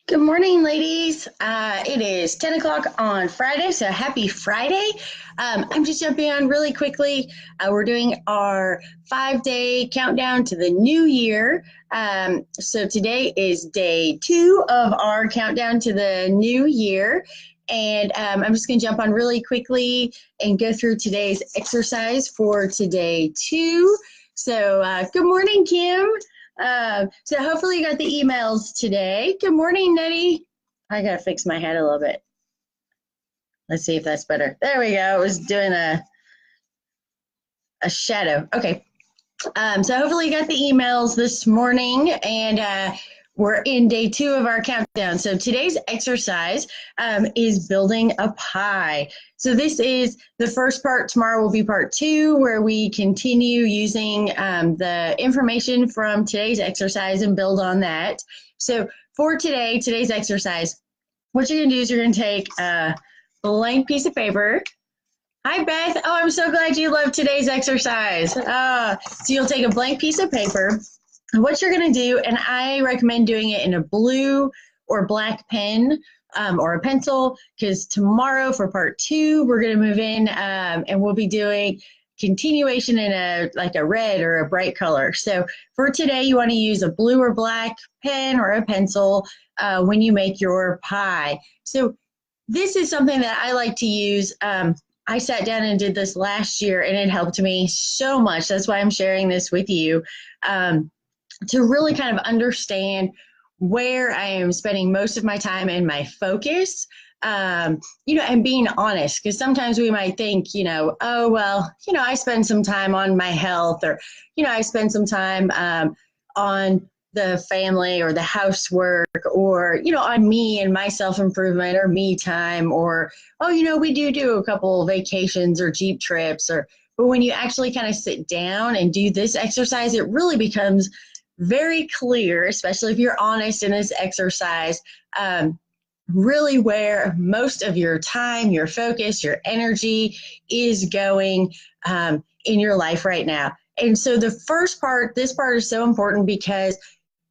Good morning, ladies. It is 10 o'clock on Friday, so happy Friday. I'm just jumping on really quickly. We're doing our 5-day countdown to the new year. So today is day 2 of our countdown to the new year. And I'm just going to jump on really quickly and go through today's exercise for today 2. So good morning, Kim. So hopefully you got the emails today. Good morning, Nettie. I gotta fix my head a little bit. Let's see if that's better. There we go. I was doing a shadow. Okay. So hopefully you got the emails this morning, and we're in day 2 of our countdown. So today's exercise is building a pie. So this is the first part. Tomorrow will be part 2, where we continue using the information from today's exercise and build on that. So for today's exercise, what you're going to do is you're going to take a blank piece of paper. Hi, Beth. Oh, I'm so glad you loved today's exercise. So you'll take a blank piece of paper. What you're going to do, and I recommend doing it in a blue or black pen or a pencil, because tomorrow for part 2, we're going to move in and we'll be doing continuation in a red or a bright color. So for today, you want to use a blue or black pen or a pencil when you make your pie. So this is something that I like to use. I sat down and did this last year, and it helped me so much. That's why I'm sharing this with you, to really kind of understand where I am spending most of my time and my focus, and being honest, because sometimes we might think, oh, well, I spend some time on my health, or, I spend some time on the family or the housework, or on me and my self-improvement or me time, or we do a couple vacations or Jeep trips, but when you actually kind of sit down and do this exercise, it really becomes very clear, especially if you're honest in this exercise, really where most of your time, your focus, your energy is going in your life right now. And so this part is so important, because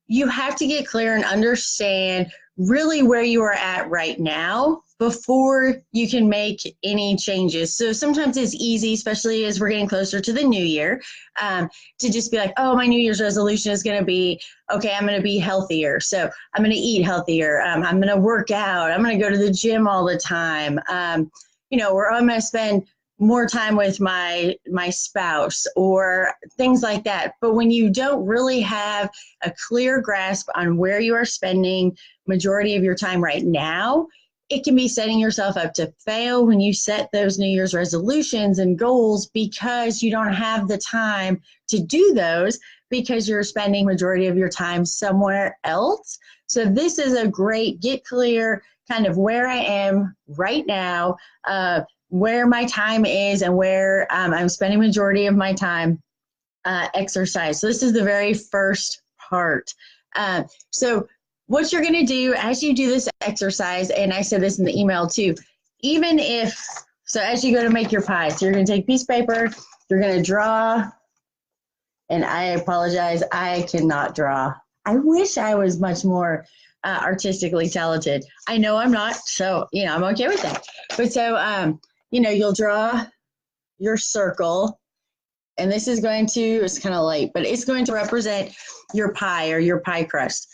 you have to get clear and understand really where you are at right now before you can make any changes. So sometimes it's easy, especially as we're getting closer to the new year, to just be like, oh, my New Year's resolution is going to be, okay, I'm going to be healthier. So I'm going to eat healthier. I'm going to work out. I'm going to go to the gym all the time. Or I'm going to spend more time with my spouse, or things like that. But when you don't really have a clear grasp on where you are spending majority of your time right now, it can be setting yourself up to fail when you set those New Year's resolutions and goals, because you don't have the time to do those, because you're spending majority of your time somewhere else. So this is a great get clear kind of where I am right now, where my time is, and where I'm spending majority of my time exercise. So this is the very first part. So what you're going to do as you do this exercise, and I said this in the email too, as you go to make your pie, so you're going to take a piece of paper, you're going to draw, and I apologize, I cannot draw. I wish I was much more artistically talented. I know I'm not, so, I'm okay with that. But so, you'll draw your circle, and this is going to, it's kind of light, but it's going to represent your pie or your pie crust.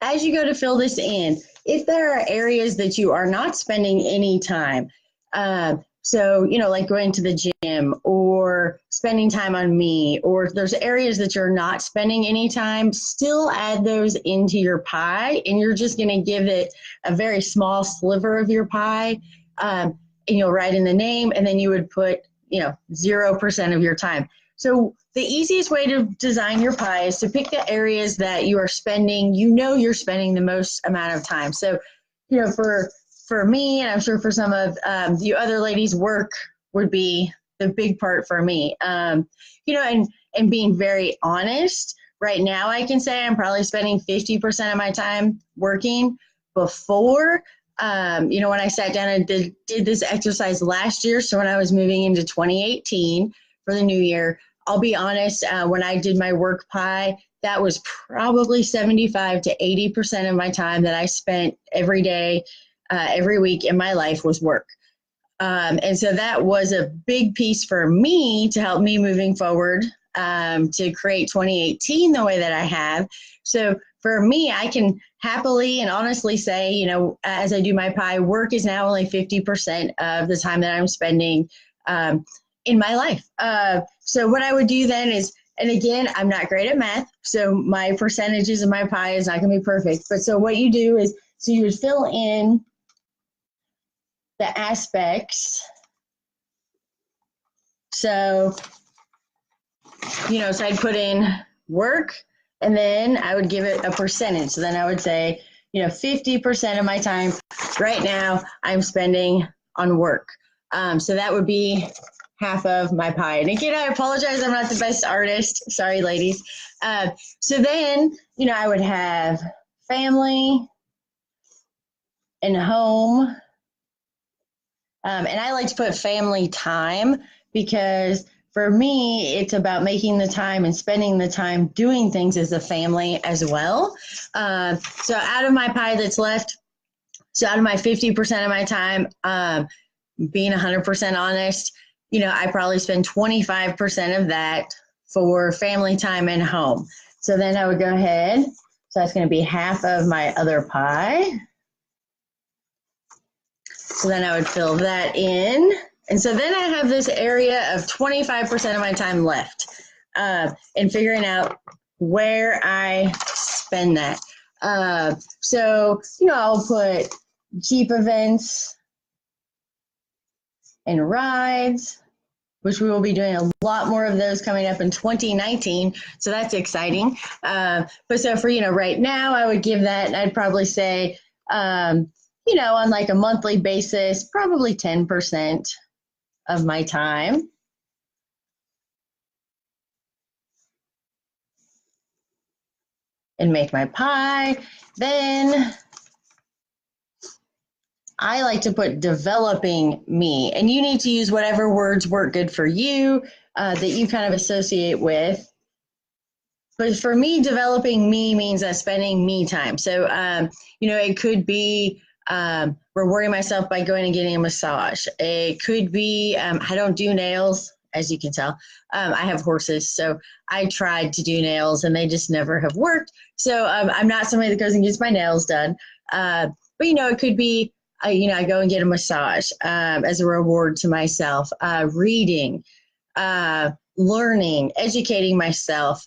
As you go to fill this in, if there are areas that you are not spending any time, like going to the gym or spending time on me, or if there's areas that you're not spending any time, still add those into your pie, and you're just going to give it a very small sliver of your pie, and you'll write in the name, and then you would put 0% of your time. So the easiest way to design your pie is to pick the areas that you are spending, you're spending the most amount of time. So, for me, and I'm sure for some of you other ladies, work would be the big part for me. And being very honest, right now I can say I'm probably spending 50% of my time working. Before, when I sat down and did this exercise last year, so when I was moving into 2018 for the new year, I'll be honest, when I did my work pie, that was probably 75 to 80% of my time that I spent every day, every week in my life was work. And so that was a big piece for me to help me moving forward, to create 2018 the way that I have. So for me, I can happily and honestly say, as I do my pie, work is now only 50% of the time that I'm spending in my life. So what I would do then is, and again, I'm not great at math, so my percentages of my pie is not going to be perfect. But so what you do is, so you would fill in the aspects. So, so I'd put in work, and then I would give it a percentage. So then I would say, 50% of my time right now I'm spending on work. So that would be half of my pie. And again, I apologize, I'm not the best artist. Sorry, ladies. So then, I would have family and home. And I like to put family time because for me, it's about making the time and spending the time doing things as a family as well. So out of my pie that's left, so out of my 50% of my time, being 100% honest, I probably spend 25% of that for family time and home. So then I would go ahead. So that's going to be half of my other pie. So then I would fill that in. And so then I have this area of 25% of my time left in figuring out where I spend that. So, I'll put Jeep events and rides, which we will be doing a lot more of those coming up in 2019. So that's exciting. But so for, right now, I would give that, I'd probably say, on like a monthly basis, probably 10% of my time. And make my pie. Then I like to put developing me, and you need to use whatever words work good for you that you kind of associate with. But for me, developing me means spending me time. So, it could be rewarding myself by going and getting a massage. It could be, I don't do nails, as you can tell. I have horses, so I tried to do nails and they just never have worked. So I'm not somebody that goes and gets my nails done. But, it could be, I go and get a massage as a reward to myself, reading, learning, educating myself,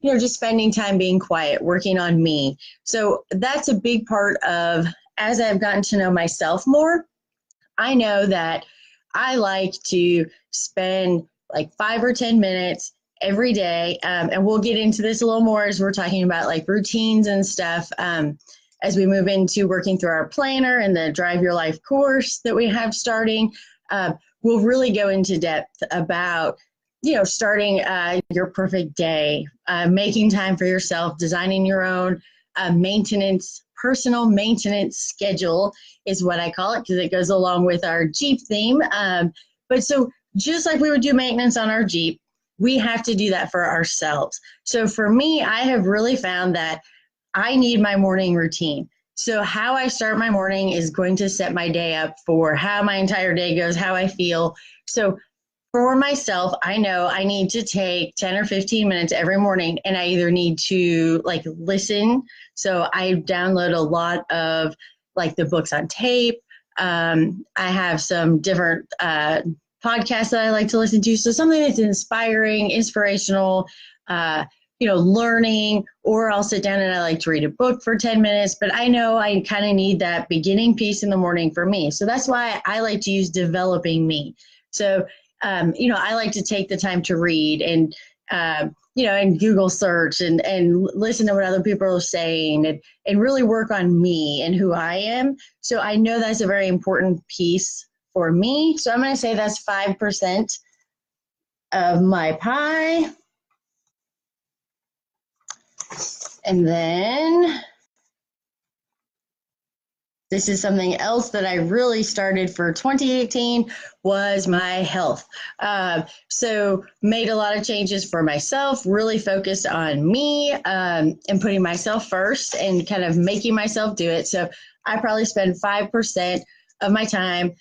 just spending time being quiet, working on me. So that's a big part of, as I've gotten to know myself more, I know that I like to spend like 5 or 10 minutes every day. And we'll get into this a little more as we're talking about like routines and stuff. As we move into working through our planner and the Drive Your Life course that we have starting, we'll really go into depth about, starting your perfect day, making time for yourself, designing your own personal maintenance schedule is what I call it, because it goes along with our Jeep theme. But so just like we would do maintenance on our Jeep, we have to do that for ourselves. So for me, I have really found that I need my morning routine. So how I start my morning is going to set my day up for how my entire day goes, how I feel. So for myself, I know I need to take 10 or 15 minutes every morning, and I either need to like listen. So I download a lot of like the books on tape. I have some different podcasts that I like to listen to. So something that's inspiring, inspirational, learning, or I'll sit down and I like to read a book for 10 minutes, but I know I kind of need that beginning piece in the morning for me. So that's why I like to use developing me. So, I like to take the time to read and, and Google search and listen to what other people are saying and really work on me and who I am. So I know that's a very important piece for me. So I'm going to say that's 5% of my pie. And then This is something else that I really started for 2018 was my health. So made a lot of changes for myself, really focused on me and putting myself first and kind of making myself do it. So I probably spend 5% of my time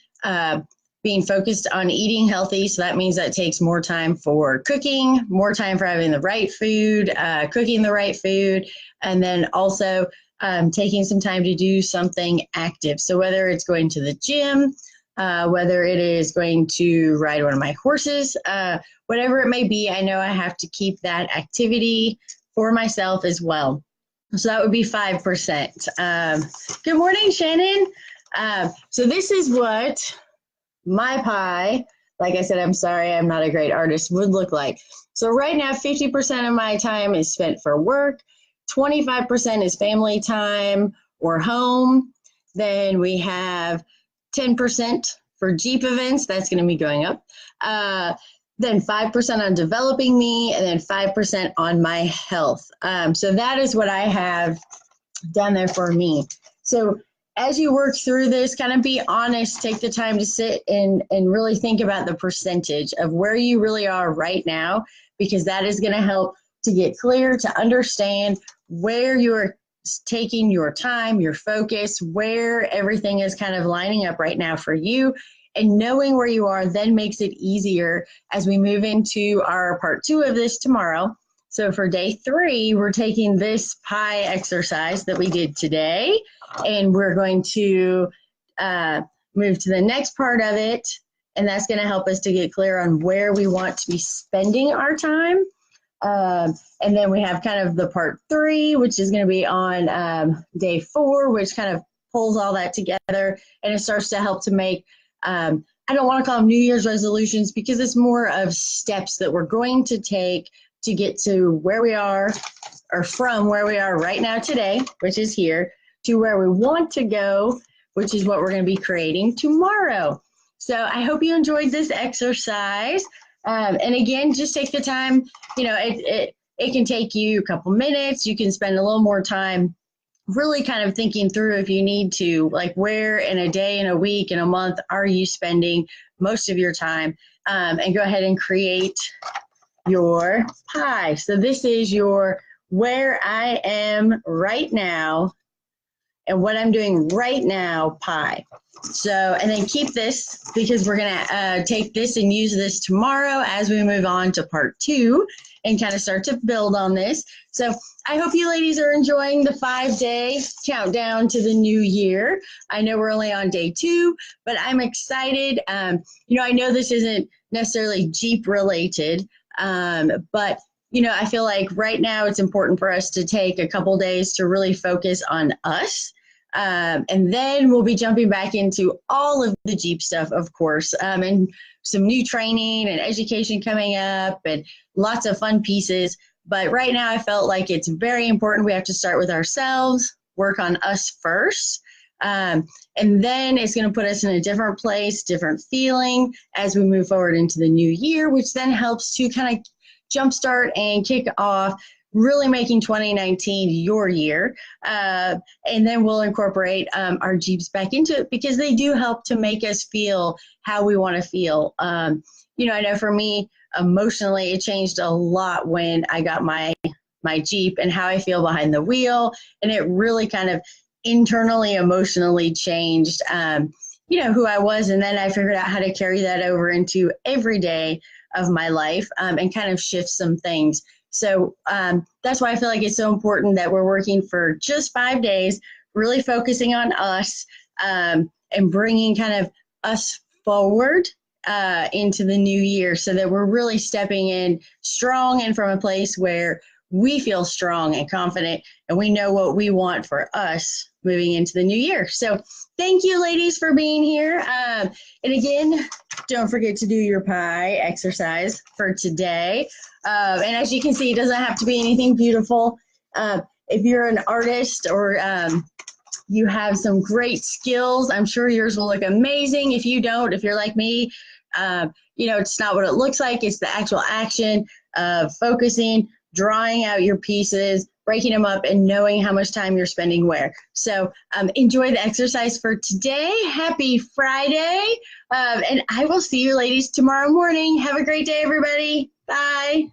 being focused on eating healthy. So that means that takes more time for cooking, more time for having the right food, cooking the right food, and then also taking some time to do something active. So whether it's going to the gym, whether it is going to ride one of my horses, whatever it may be, I know I have to keep that activity for myself as well. So that would be 5%. Good morning, Shannon. So this is what my pie, like I said, I'm sorry, I'm not a great artist, would look like. So right now, 50% of my time is spent for work. 25% is family time or home. Then we have 10% for Jeep events. That's going to be going up. Then 5% on developing me, and then 5% on my health. So that is what I have done there for me. So as you work through this, kind of be honest, take the time to sit and really think about the percentage of where you really are right now, because that is going to help to get clear, to understand where you're taking your time, your focus, where everything is kind of lining up right now for you. And knowing where you are then makes it easier as we move into our part 2 of this tomorrow. So for day 3, we're taking this pie exercise that we did today, and we're going to move to the next part of it, and that's going to help us to get clear on where we want to be spending our time. And then we have kind of the part 3, which is going to be on day 4, which kind of pulls all that together, and it starts to help to make, I don't want to call them New Year's resolutions, because it's more of steps that we're going to take to get to where we are, or from where we are right now today, which is here, to where we want to go, which is what we're going to be creating tomorrow. So I hope you enjoyed this exercise. And again, just take the time, it can take you a couple minutes. You can spend a little more time really kind of thinking through, if you need to, like where in a day, in a week, in a month are you spending most of your time, and go ahead and create your pie. So this is your where I am right now and what I'm doing right now pie. So, and then keep this, because we're going to take this and use this tomorrow as we move on to part 2 and kind of start to build on this. So I hope you ladies are enjoying the 5-day countdown to the new year. I know we're only on day 2, but I'm excited. I know this isn't necessarily Jeep related, but I feel like right now it's important for us to take a couple days to really focus on us. And then we'll be jumping back into all of the Jeep stuff, of course, and some new training and education coming up and lots of fun pieces. But right now I felt like it's very important. We have to start with ourselves, work on us first. And then it's going to put us in a different place, different feeling as we move forward into the new year, which then helps to kind of jumpstart and kick off really making 2019 your year. And then we'll incorporate our Jeeps back into it, because they do help to make us feel how we want to feel. I know for me, emotionally, it changed a lot when I got my Jeep and how I feel behind the wheel. And it really kind of internally, emotionally changed, who I was. And then I figured out how to carry that over into every day of my life, and kind of shift some things. So that's why I feel like it's so important that we're working for just 5 days, really focusing on us, and bringing kind of us forward into the new year, so that we're really stepping in strong and from a place where we feel strong and confident, and we know what we want for us moving into the new year. So thank you, ladies, for being here. And again, don't forget to do your pie exercise for today. And as you can see, it doesn't have to be anything beautiful. If you're an artist or you have some great skills, I'm sure yours will look amazing. If you don't, if you're like me, it's not what it looks like. It's the actual action of focusing, drawing out your pieces, breaking them up and knowing how much time you're spending where. So enjoy the exercise for today. Happy Friday. And I will see you ladies tomorrow morning. Have a great day, everybody. Bye.